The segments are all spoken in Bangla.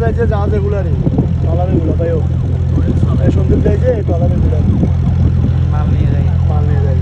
যায় যে জাহাজ এগুলারই ট্রলার এগুলো ভাই ও সন্দীপ যায় যে ট্রলার এগুলার মাল নিয়ে যাই। মাল নিয়ে যায়।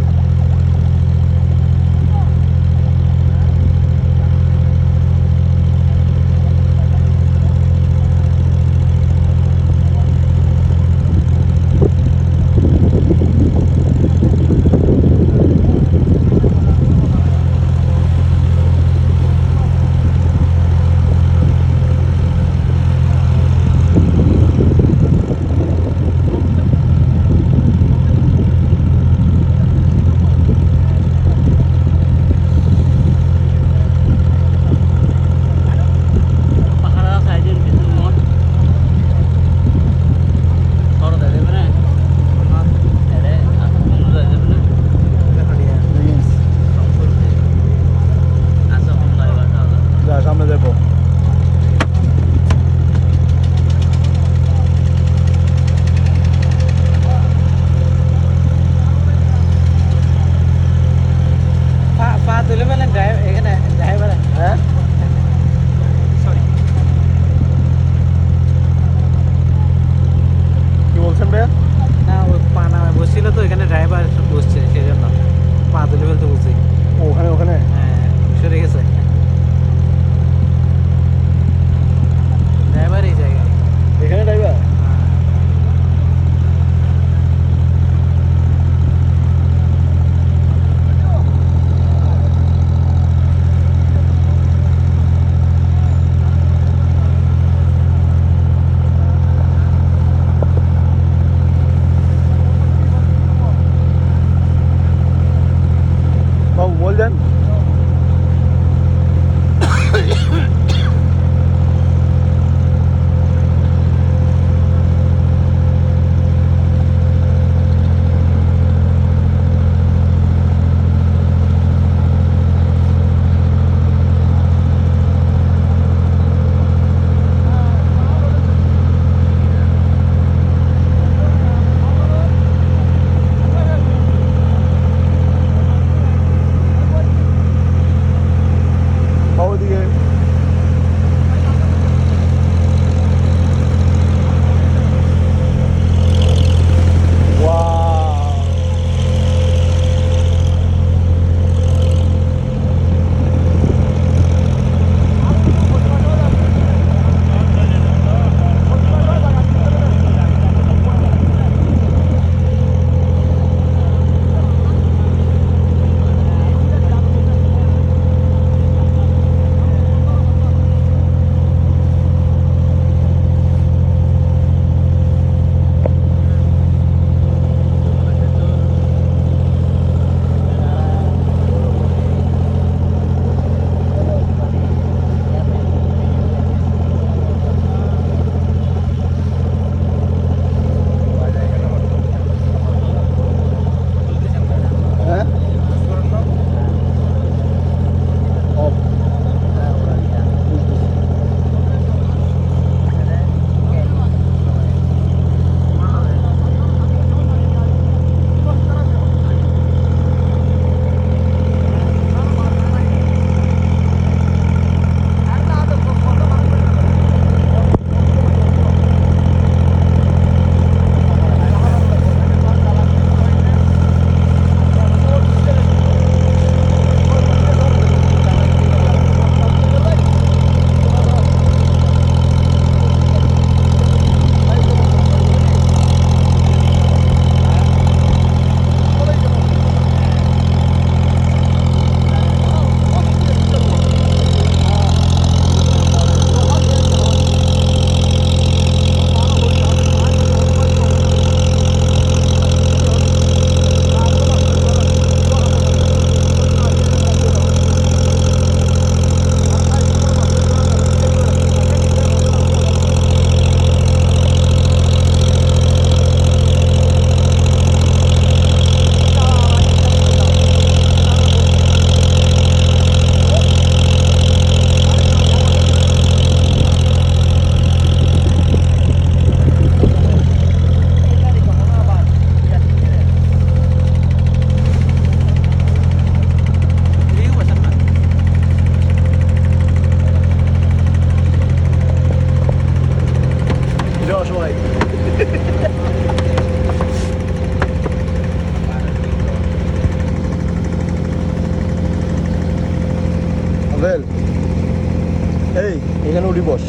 উঠি বস,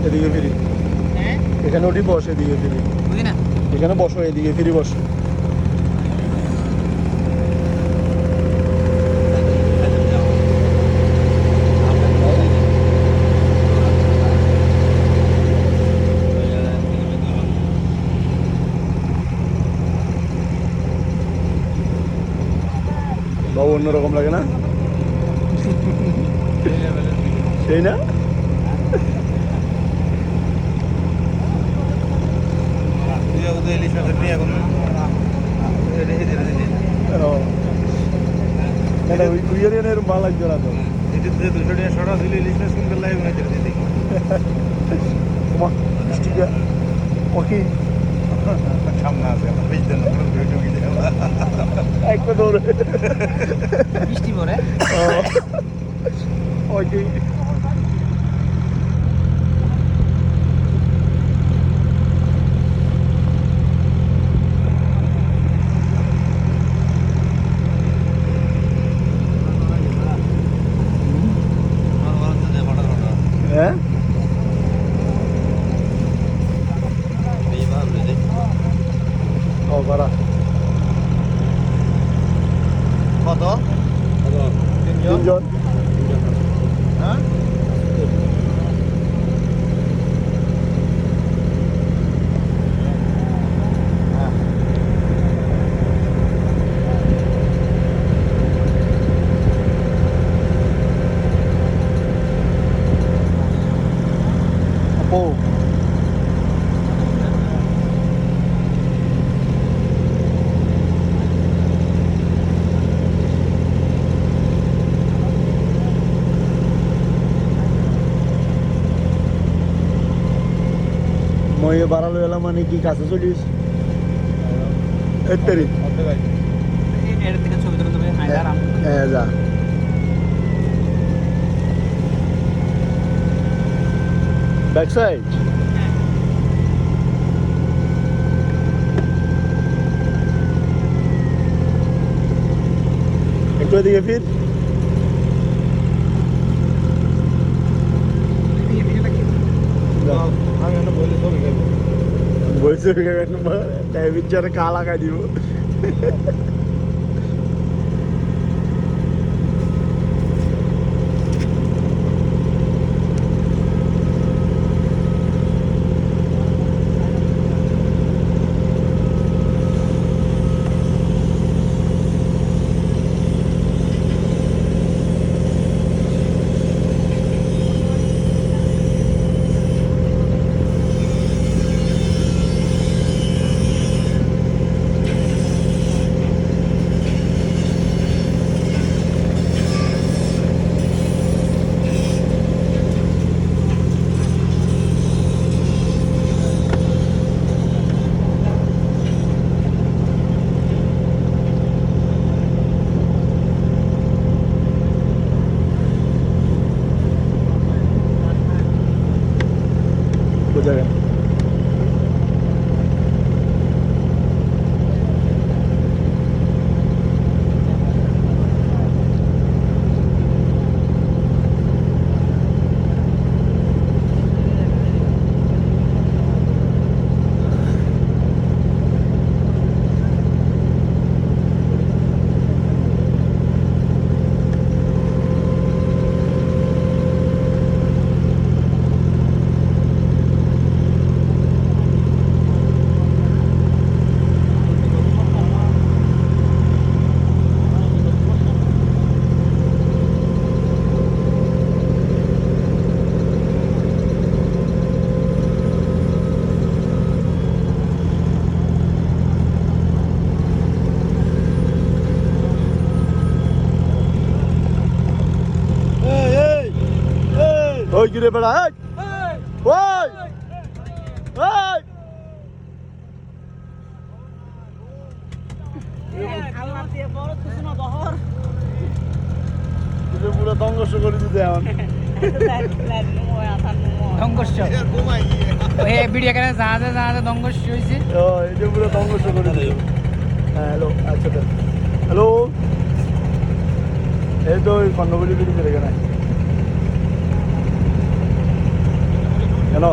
এদিকে ফিরি। এখানে উঠি বস, এদিকে ফিরি। বুঝি না এখানে বসো, এদিকে ফিরি বস। বাবু অন্যরকম লাগে না? সেই না? ভালো লাগছে না তো। একটা দৌড়ে বৃষ্টি পড়ে ওইটি হ্যাঁ ও বাড়া কত তিনজন হ্যাঁ আপু মই বাড়ালো এলাম মানে কি কাছে চলিস এর এর থেকে ছবি তুলে দেবে আরাম হ্যাঁ যা ব্যাক সাইড একটু এদিকে ফির বলছে বিচারে কা লাগাই দিব জায়গা ওই গিরে বেড়া ওই ওই পুরো দঙ্গস করে দিতে এখন দঙ্গস্য ওই ভিডিও এখানে জাহাজে জাহাজে দঙ্গস্য হয়েছে এই যে পুরো দঙ্গস করে দিল হ্যাঁ হ্যালো আচ্ছা হ্যালো এই তো ওই কর্ণবলী ব্রিজের এখানে কেন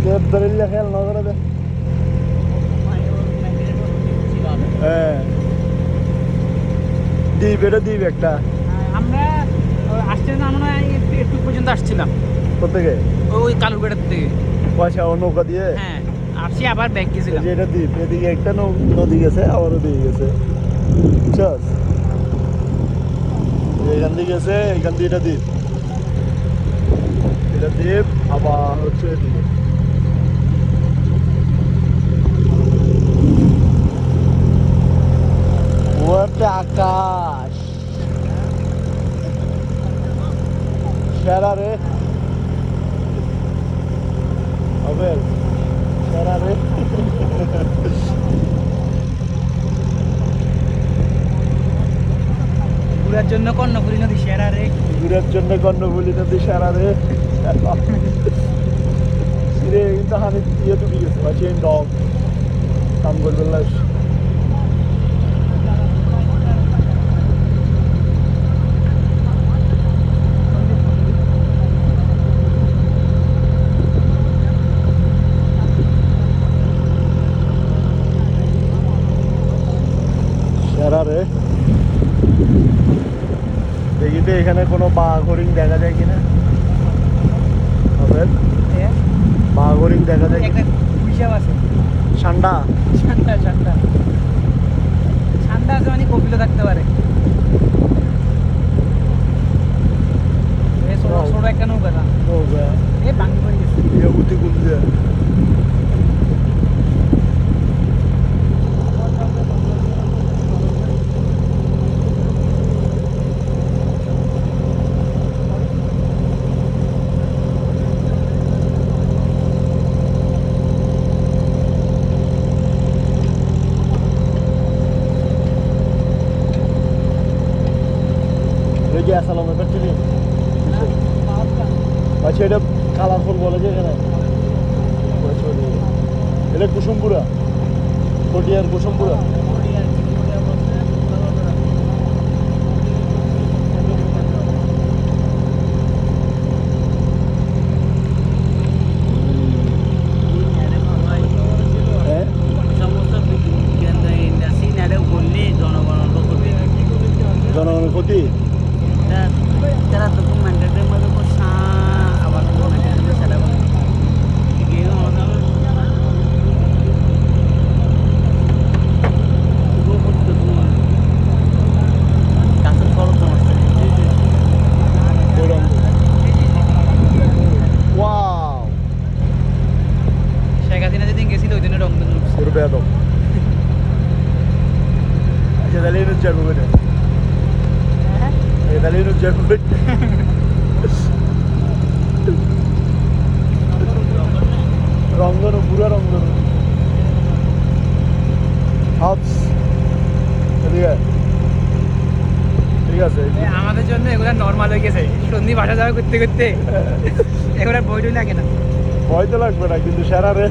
দেবদারিল্লা খেয়াল না করে দে হ্যাঁ দ্বীপ এটা দ্বীপ একটা আমরা আসতে আমরা একটু পর্যন্ত আসছিলাম কোথেকে ওই কালুরঘাটের থেকে পয়সা ও নৌকা দিয়ে হ্যাঁ আসছি আবার ব্যাগ গেছিলাম যে এটা দ্বীপ এদিকে একটা নদী গেছে আবার ওদিকে গেছে বুঝছস এখান দিয়ে গেছে এখান দিয়ে এটা দ্বীপ আবার হচ্ছে এদিকে ওটা আকাশ সেরা রে হবে সেরা রে ঘুরার জন্য কর্ণপুরী নদী সেরা রে ঘুরার জন্য কর্ণফুলী নদী সেরা রে রে কিন্তু আমি ইয়ে ডুবে গেছে আছে ডগ কাম করবে লাস সেরা রে দেখি তো এখানে কোনো বাঘ হরিণ দেখা যায় কিনা হবে বাঘ হরিণ দেখা যায় একটা হিসাব আছে ঠান্ডা ঠান্ডা ঠান্ডা ঠান্ডা আছে মানে কপিলও থাকতে পারে ছোট একটা নৌকা না নৌকা এ ভাঙি পড়ে গেছে ইয়ে উঠি গুল দিয়ে গ্যাস আলাম এবার চিনি আচ্ছা এটা কালারফুল বলে যে এখানে এটা কুসুমপুরা কটিয়ার কুসুমপুরা জনগণের ক্ষতি তারা ডকুমেন্টের মধ্যে আবার সেটা শেখ হাসিনা যেদিন গেছিল ওই দিনে রংধনু আচ্ছা তাহলে ইনুজ যাবো বেটা তাহলে ইনুজ যাবো রংধনু পুরা রংধনু হাউস ঠিক আছে আমাদের জন্য এগুলো নর্মাল হয়ে গেছে সন্ধি বাসা যাওয়া করতে করতে এগুলো বইটই লাগে না ভয় তো লাগবে না কিন্তু সেরা রে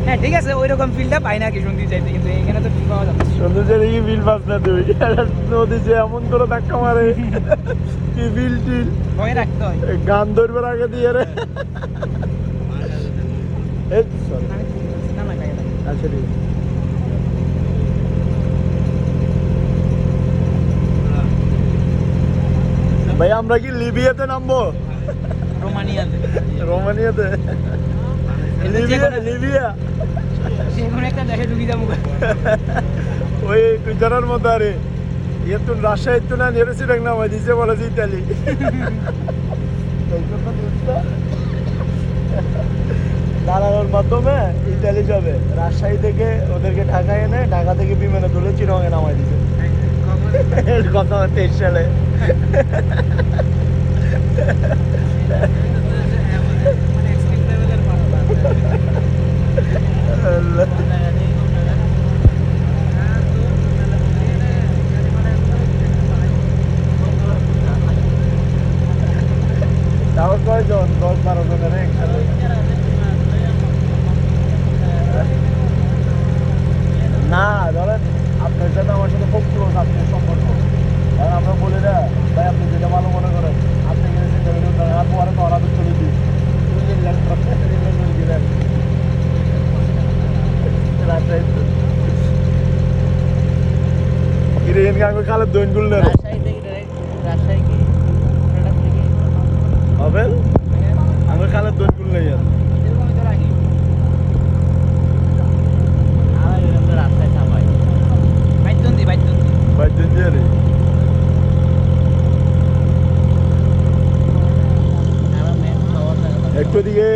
হ্যাঁ ঠিক আছে ওই রকম ফিলটা পাই না কি সন্ধি চাইতে কিন্তু এখানে তো ঠিক পাওয়া যাচ্ছে সৌন্দর্যের এই বিল পাস না তুই নদী যে এমন করে ধাক্কা মারে কি বিল টিল ভয় রাখতে হয় গান ধরবার আগে দিয়ে রে না না খাই আচ্ছা ঠিক আছে ভাই আমরা কি লিবিয়াতে নামবো রোমানিয়াতে রোমানিয়াতে লিবিয়া যেকোনো একটা দেশে ঢুকি যাবো ওই গুজরার মতো আরে ইয়ে তো রাজশাহী তো না নেরেছি ডাক নামাই দিছে বলে যে ইতালি দালালের মাধ্যমে ইতালি যাবে রাজশাহী থেকে ওদেরকে ঢাকায় এনে ঢাকা থেকে বিমানে তুলে চিরঙে নামাই দিছে কথা 23 সালে তাও কয়জন 10-12 জনের একসাথে না ধরে আত্মীয় সম্পর্ক। আর আমরা বলি না ভাই আপনি যেটা ভালো মনে করেন আপনি গেছেন আর পরে তো ওরা তো চলে দিই কিরেন গাঙ্গ খালের দৈন গুললেন হবে আমার খালের দৈন গুল নেই আর বাইজন দিয়ে রে একটু দিকে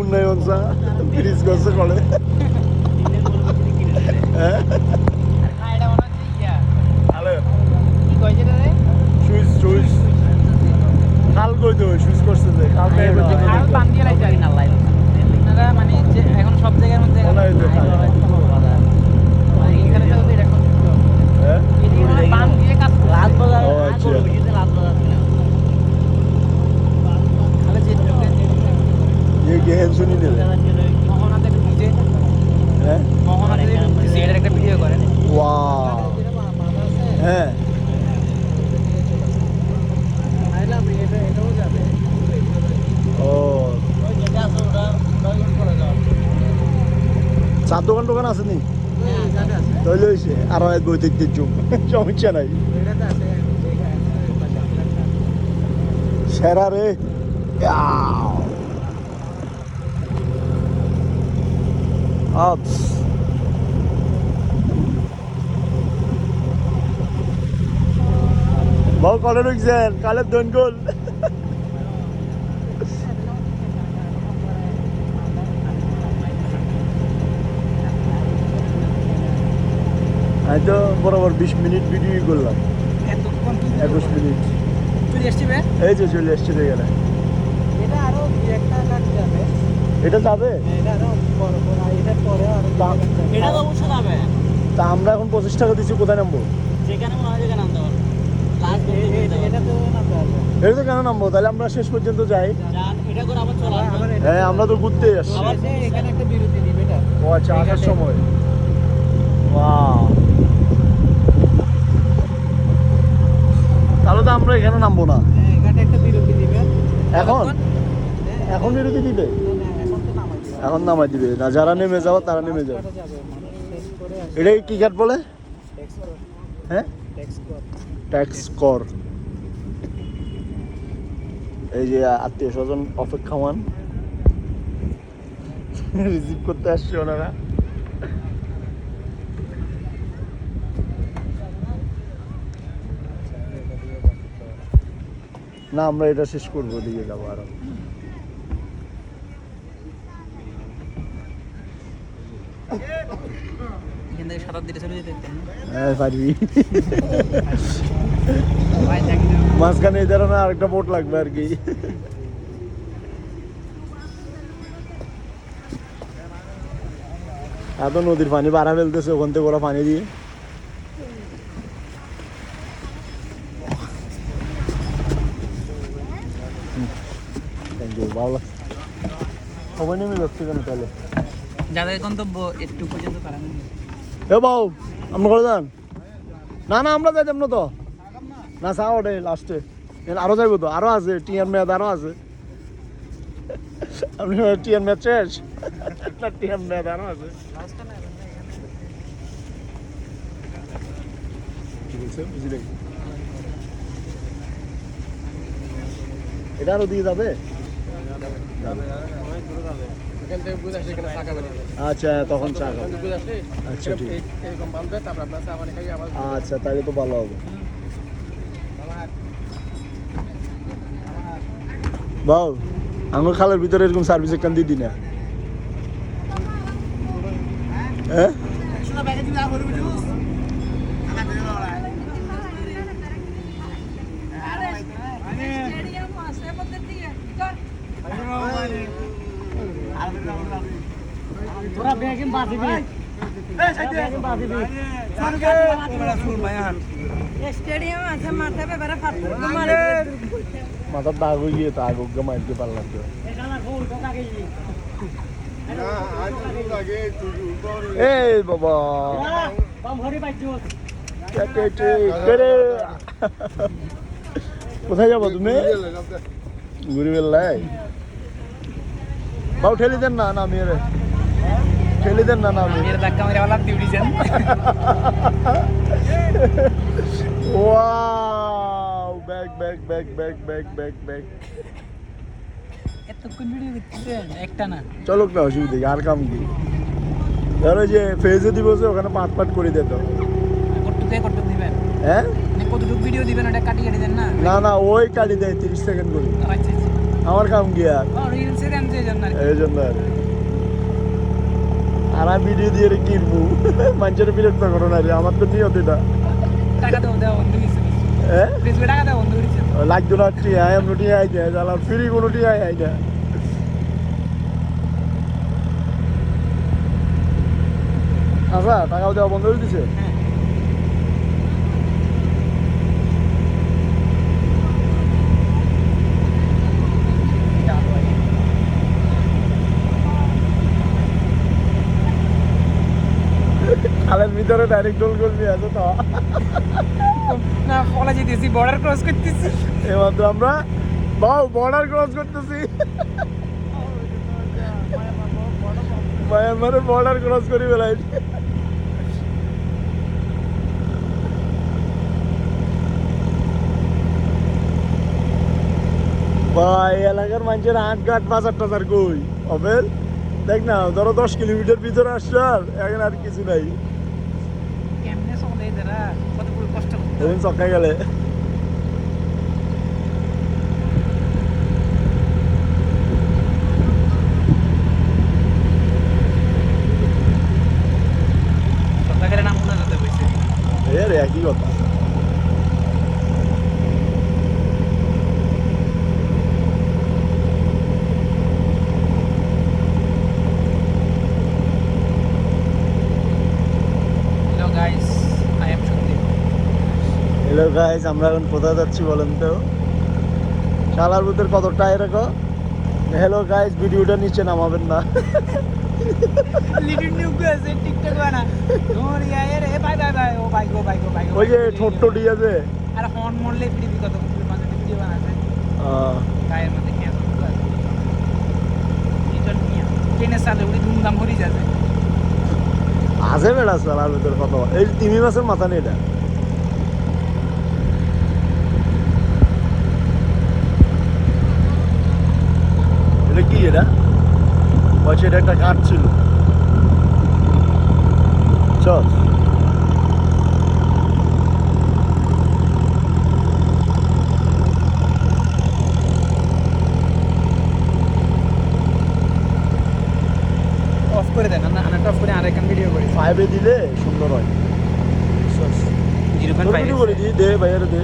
উন্নয়ন চা ব্রিজ করছে করে হ্যাঁ সুইচ সুইচ খাল কই তো সুইচ করছে যে খাল মানে এখন সব জায়গার মধ্যে এখানে তো এরকম হ্যাঁ বান দিয়ে কাজ ও আচ্ছা ये गहन सुनी नहीं মোহনাতে ঢুকছে हैं মোহনাতে ঢুকছে এটার একটা ভিডিও করেন वाह हैं ও চার দোকান টোকান আছে নি তাহলে হয়েছে আরো এক বই দেখতে চুপ সমস্যা নাই সেরা রে বহু কলে ঢুকছেন কালের দৈন গোল আমি তো বরাবর 20 মিনিট ভিডিও করলাম এতক্ষণ 21 মিনিট চলে এসছি বে এই যে চলে এসছে গেলে এটা আরো একটা কাট যাবে এটা যাবে এটা আরো বড় বড় এটার পরে আরো এটা তো অবশ্যই যাবে তা আমরা এখন 25 টাকা দিচ্ছি কোথায় নামবো যেখানে মনে হয় যেখানে নামতে পারবো লাস্ট এটা তো নামতে পারবো এটা তো কেন নামবো তাহলে আমরা শেষ পর্যন্ত যাই এটা করে আবার চলে আসবে হ্যাঁ আমরা তো ঘুরতে আসছি আবার এখানে একটা বিরতি দিবে এটা ও আচ্ছা আসার সময় ওয়াও তাহলে তো আমরা এখানে নামবো না এখানে একটা বিরতি দিবে এখন এখন বিরতি দিবে এখন তো নামাই দিবে এখন নামাই দিবে না যারা নেমে যাবো তারা নেমে যাবে শেষ করে এটা কি কাট বলে ট্যাক্স কর হ্যাঁ ট্যাক্স কর ট্যাক্স কর এই যে আত্মীয় স্বজন অপেক্ষামান রিসিভ করতে আসছে ওনারা না আমরা এটা শেষ করবো দিকে যাবো আরো এখান থেকে 7 চলে যেতে হ্যাঁ পারবি ভাই দেখি মাঝখানে এই ধরনের আরেকটা বোট লাগবে আর কি এত নদীর পানি বাড়া ফেলতেছে ওখান থেকে ওরা পানি দিয়ে থ্যাংক ইউ ভালো লাগছে সবাই নেমে যাচ্ছে কেন তাহলে যাদের গন্তব্য একটু পর্যন্ত পারানো এ বাবু আমরা করে যান না না আমরা যাইতাম না তো না চা ওঠে লাস্টে আরো যাইবো তো আরো আছে টিয়ার মেয়াদ আরো আছে আপনি টিয়ার মেয়াদ শেষ না টিয়ার মেয়াদ আরো আছে কি বলছে বুঝি নাই এটা আরো দিয়ে যাবে আচ্ছা তখন চা খাবো আচ্ছা ঠিক আচ্ছা তাহলে তো ভালো হবে বাউ আমার খালের ভিতরে এরকম সার্ভিস একখান দিয়ে দিই না হ্যাঁ তোরা ব্যাগিং বাঁধিবি এই সাইডে ব্যাগিং বাঁধিবি শুন ভাই হান স্টেডিয়াম আছে মাথা পেপারে ফাটল মারে মাথার দাগ হয়ে গিয়ে দাগ ওকে মারতে পারলাম তো এই বাবা কোথায় যাবো তুমি ঘুরি বেল্লাই বাবু ঠেলি দেন না নামিয়ে রে ঠেলি দেন না নামিয়ে এর ধাক্কা মেরে আলাপ দিয়ে উঠেছেন wow back back back back back back back এতক্ষণ ভিডিও করতেছেন একটা না চলুক না অসুবিধা কি, আর কাম কি ধরো যে ফেজে দিব যে ওখানে পাট পাট করে দিত কতটুকু দিবেন হ্যাঁ মানে কতটুকু ভিডিও দিবেন ওটা কাটি কাটি দেন না না না ওই কাটি দেয় 30 সেকেন্ড করে আচ্ছা আচ্ছা আমার কাম কি আর রিলসে দেন যে জন্য এই জন্য আর আমি ভিডিও দিয়ে রে কিনবো মানুষের বিরক্ত করো না রে আমার তো নিয়ত এটা টাকা দাও দাও বন্ধ কিছু হ্যাঁ ফেসবুকে টাকা দাও বন্ধ করেছে লাগতো না T I M T I যায় জালা ফ্রি কোনো টি আই আই না আচ্ছা টাকাও দেওয়া বন্ধ করে দিছে খালের ভিতরে ডাইরেক্ট গোল করবি আছে তো না ফলা যেতেছি বর্ডার ক্রস করতেছি এমাত্র আমরা বাউ বর্ডার ক্রস করতেছি মায়ানমারের বর্ডার ক্রস করি বেলাই ভাই এলাকার মানুষের 8-5 কই অবেল দেখ না ধরো 10 কিলোমিটার ভিতরে আসছে আর এখন আর কিছু নাই কেমনে চলে এরা কত কষ্ট করতে এখন চক্কা গেলে সরকারের নাম মনে যেতে বলছে এর একই কথা hello guys I am Sandeep hello guys আমরা এখন কোথায় যাচ্ছি বলেন তো শালার ভিতর কত টাই রাখো হ্যালো গাইস ভিডিওটা নিচে নামাবেন না লিটিল নিউ আছে টিকটক বানা ওর ইয়ার এ বাই বাই বাই ও বাই গো বাই গো বাই গো ওই যে ঠোঁটটি আছে আর হর্ন মরলে পৃথিবী কত মাঝে ভিডিও বানাচ্ছে গায়ের মধ্যে ক্যান্সার আছে এটা নিয়ে ট্রেনের সাথে উড়ি ধুমধাম ভরি যাবে আছে বেড়া শালার ভিতর কত এই তিমি মাসের মাথা নেই এটা এটা কি এটা বলছে এটা একটা কাঠ ছিল চল অফ করে দেন না আনাটা অফ করে আরেকখান ভিডিও করি 5 দিলে সুন্দর হয় 0.5 করে দিই দে ভাইয়ারে দে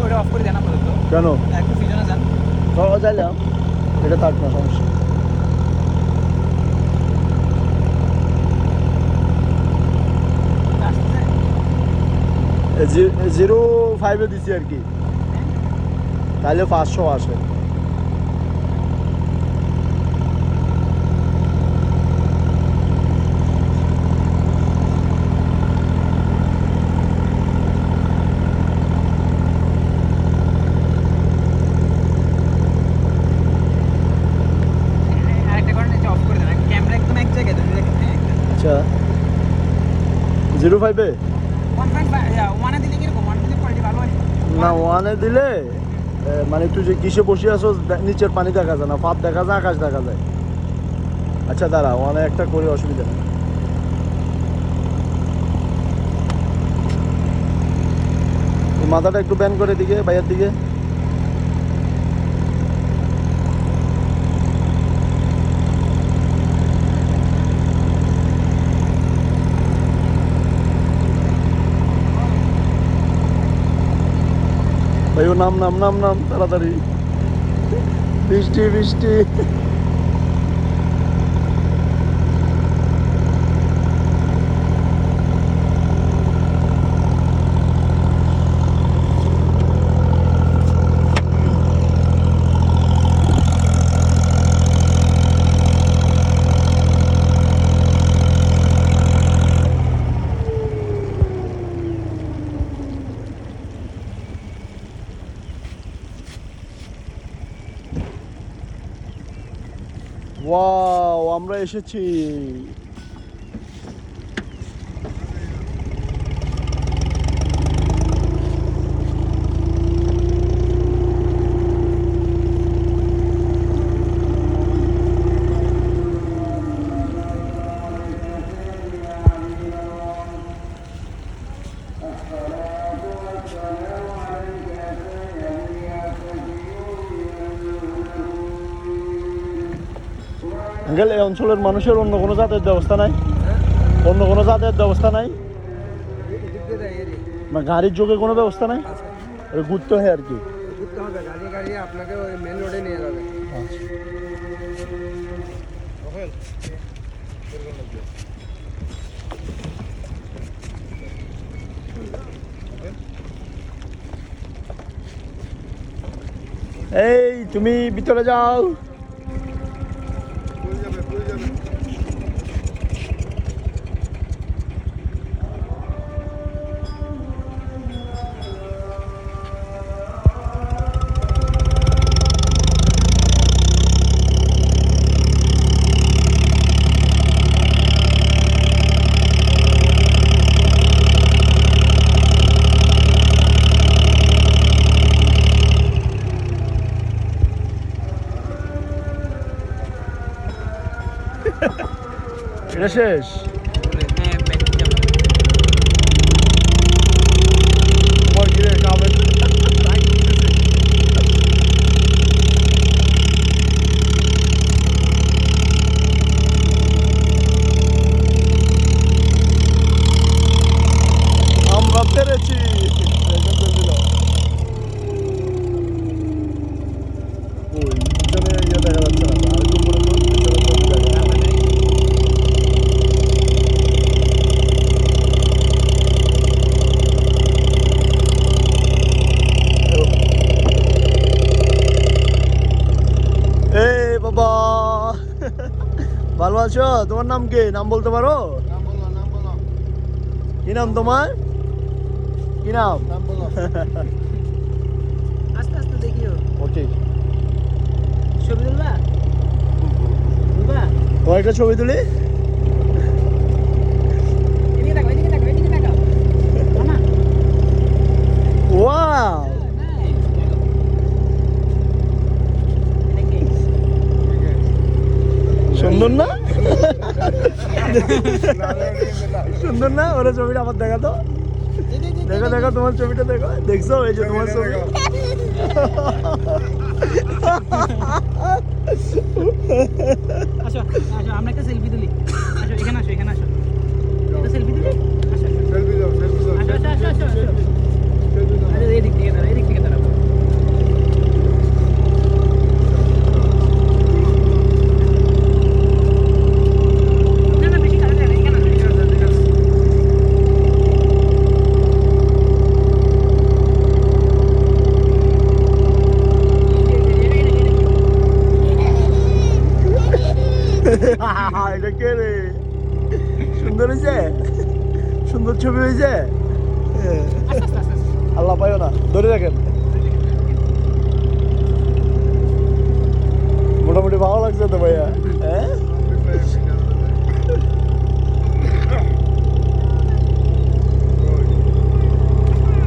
ওটা অফ করে দেন আপাতত কেন একটু পিছনে যান যাইলাম এটা থাক না সমস্যা আসছে 0.5 দিছি আর কি তাহলে 500 আসে আরেকটা করেন এটা অফ করে দেন ক্যামেরা একদম এক জায়গায় ধরে রাখেন হ্যাঁ আচ্ছা 0.5 ওয়ানে দিলে কিরকম ওয়ানে দিলে কোয়ালিটি ভালো হয় না ওয়ানে দিলে মানে তুই যে কিসে বসে আছো নিচের পানি দেখা যায় না পাত দেখা যায় আকাশ দেখা যায় আচ্ছা দাঁড়া ওয়ানে একটা করে অসুবিধা নেই মাথাটা একটু ব্যান করে দিকে বাইরের দিকে ভাই ও নাম নাম নাম নাম তাড়াতাড়ি বৃষ্টি বৃষ্টি ওয়াও, আমরা এসেছি। আঙ্কেল, এই অঞ্চলের মানুষের অন্য কোনো যাতায়াত ব্যবস্থা নাই? অন্য কোনো যাতায়াত ব্যবস্থা নাই? মানে গাড়ির যোগে কোনো ব্যবস্থা নাই? ঘুরতে হয় আর কি। গাড়ি আপনাকে ওই মেন রোডে নিয়ে যাবে। এই তুমি ভিতরে যাও। এটা শেষ? হ্যাঁ, ব্যাক যাবো। তোমার কি রে, কাবে আমরা পেরেছি। ওই পিছনে ইয়ে দেখা যাচ্ছে না, আর একটু উপরে তো পিছনে জমি দেখা যাচ্ছে। এই বাবা, ভালো আছো? তোমার নাম কি? নাম বলতে পারো? কি নাম তোমার? কি নাম? আস্তে আস্তে দেখিও। ওকে, ছবি তুলবা? তুলবা? তোমার একটা ছবি তুলি। এদিকে তাকাও, এদিকে তাকাও, এদিকে তাকাও। মামা। Wow, nice. এটা কি? সুন্দর না? সুন্দর না? ওরা ছবিটা আবার দেখা তো। দেখো দেখো, তোমার ছবিটা দেখো। দেখছো? এই যে তোমার ছবি। আসো, আসো, আমরা একটা সেলফি তুলি। আসো, এখানে আসো, এখানে আসো। একটা সেলফি তুলি। আসো, আসো। আসো, আসো, আসো, আসো, আসো। আরে এদিক থেকে দাঁড়াও, এদিক থেকে দাঁড়াও। না, না, বেশি কাছে যাবে না, এখানে আসো, এখানে আসো, এখানে আসো। এটা কে রে? সুন্দর হয়েছে? সুন্দর ছবি হয়েছে? আস্তে, আস্তে, আস্তে, আস্তে। আল্লাহ পাইও না, ধরে রাখেন। মোটামুটি ভালো লাগছে তো ভাইয়া, হ্যাঁ?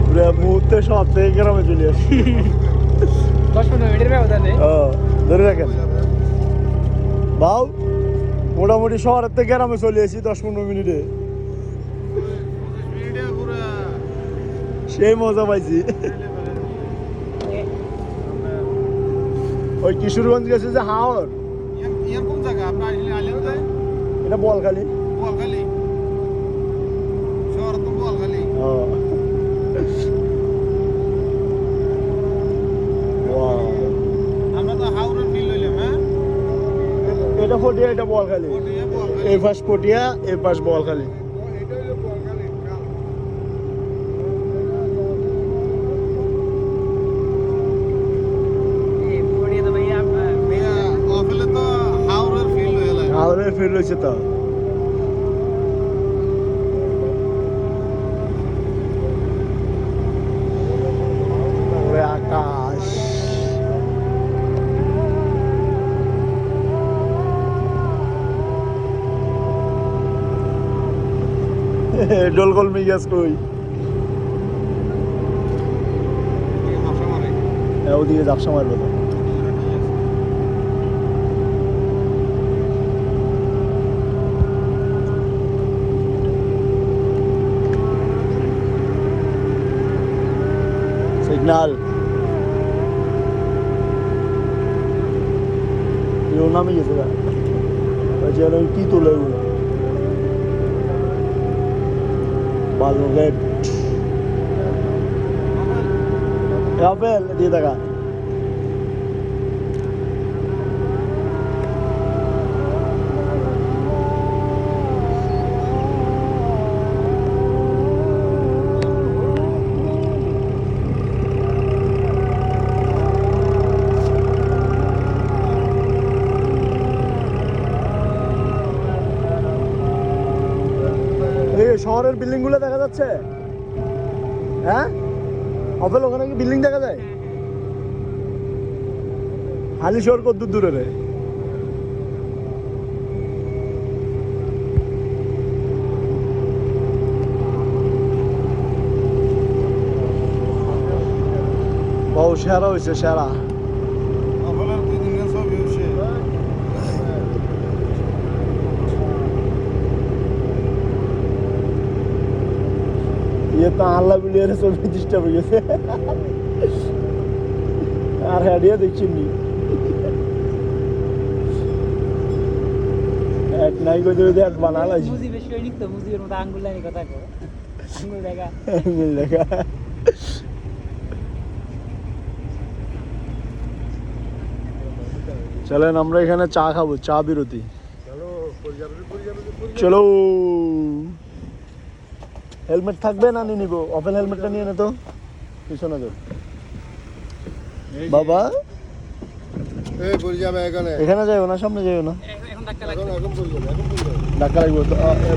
পুরা মুহূর্তে সব থেকে গ্রামে চলে আসি। 10-15 মিনিটের ব্যবধানে। ধরে রাখেন বাউ, মোটামুটি শহরের থেকে গ্রামে চলে এসেছি 10-15 মিনিটে। সেই মজা পাইছি। ওই কিশোরগঞ্জ গেছে যে হাওর, এরকম জায়গা আপনার আইলেন যায় এটা বলখালি। বোয়ালখালী শহর তো বোয়ালখালী। আমরা তো হাওড়ের ফিল লইলাম। হ্যাঁ, এটা পটিয়া, এটা বলখালি। পটিয়া, বোয়ালখালী। এই পাশ পটিয়া, এই পাশ বলখালি। এটা হইলো বোয়ালখালী। এই পড়িয়ে তো ভাইয়া অফেলে তো হাওড়ের ফিল হইলা। হাওরের ফির রয়েছে তো। ওরে আকাশ, ডোলগোল মিগাস কই ওদিকে ঝাপসা মারবে তো সিগন্যাল নামে গেছে যেন কি তোলে বালুঘাট আপেল দিয়ে দেখা শহরের বিল্ডিং গুলো দেখা যাচ্ছে হ্যাঁ অফেল ওখানে কি বিল্ডিং দেখা যায় হালি শহর কত দূরে রে বহু সেরা হয়েছে সেরা আপনার কি দিন সব হচ্ছে ये तो आल्ला बिलियर सब डिस्टर्ब हो गए আর হেডিয়া দেখছিনি এক নাই কই দে এক বানালা মুজিবের সৈনিক তো মুজিবের মতো আঙ্গুল লাইনে কথা কো আঙ্গুল দেখা মিল দেখা চলেন আমরা এখানে চা খাবো চা বিরতি চলো হেলমেট থাকবে না নিয়ে নিবো অফেল হেলমেটটা নিয়ে নে তো পিছনে তো বাবা এই পড়ে যাবে এখানে এখানে যাইও না সামনে যাইও না এখন ধাক্কা লাগবে এখন পড়ে যাবে এখন পড়ে যাবে ধাক্কা লাগবে তো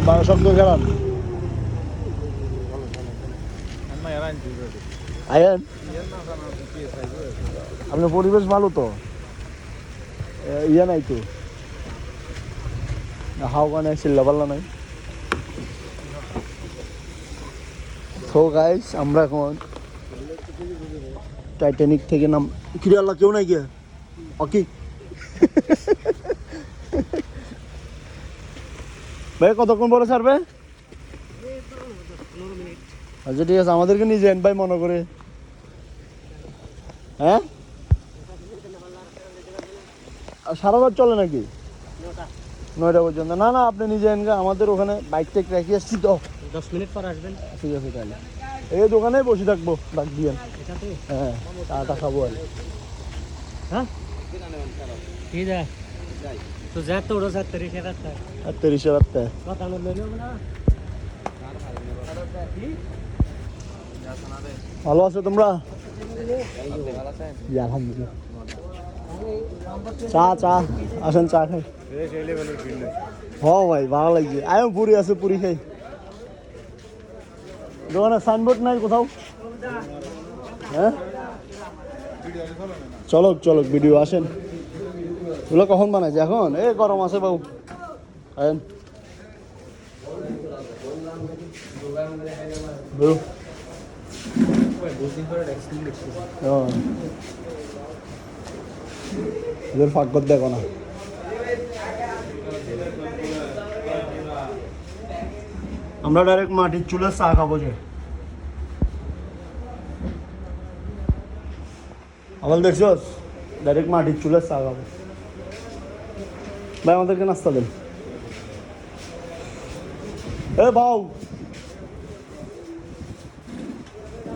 বারো শব্দ খেলান আয়েন আপনার পরিবেশ ভালো তো ইয়া নাই তো হাওয়া চিল্লা পাল্লা নাই তো গাইস আমরা এখন টাইটানিক থেকে নাম কিরে আল্লাহ কেউ নাই গিয়া ওকে ভাই কতক্ষণ পরে ছাড়বে আচ্ছা ঠিক আছে আমাদেরকে নিয়ে যান ভাই মনে করে হ্যাঁ সারা রাত চলে নাকি 9টা পর্যন্ত না না আপনি নিজে এনগা আমাদের ওখানে বাইক টেক রেখে আসছি তো 10 মিনিট পর আসবেন ঠিক আছে তাহলে এই দোকানেই বসে থাকবো ডাক দিয়ে এটাতে হ্যাঁ চাটা খাবো আর হ্যাঁ ঠিক আছে তো যা তো ওরা 37 রাস্তা 30 রাতে কথা বললো না ভালো আছো তোমরা জি, আলহামদুলিল্লাহ চা চা আসেন চা খাই হ্যাঁ ভাই ভালো লাগছে আয়ো পুরি আছে পুরি খাই দোকানে সাইনবোর্ড নাই কোথাও হ্যাঁ চলক চলক ভিডিও আসেন এগুলো কখন বানাইছে এখন এ গরম আছে বাবু আয়েন বেরো এদের ফাঁক করতে দেখো না আমরা ডাইরেক্ট মাটির চুলের চা খাবো যে আমার দেখছস ডাইরেক্ট মাটির চুলের চা খাবো ভাই আমাদেরকে নাস্তা দেন এ ভাও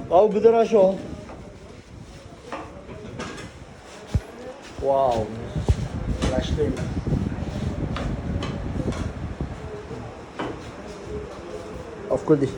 ভাও ভিতরে আসো ওয়াও ফ্ল্যাশলাইট অফ করে দিস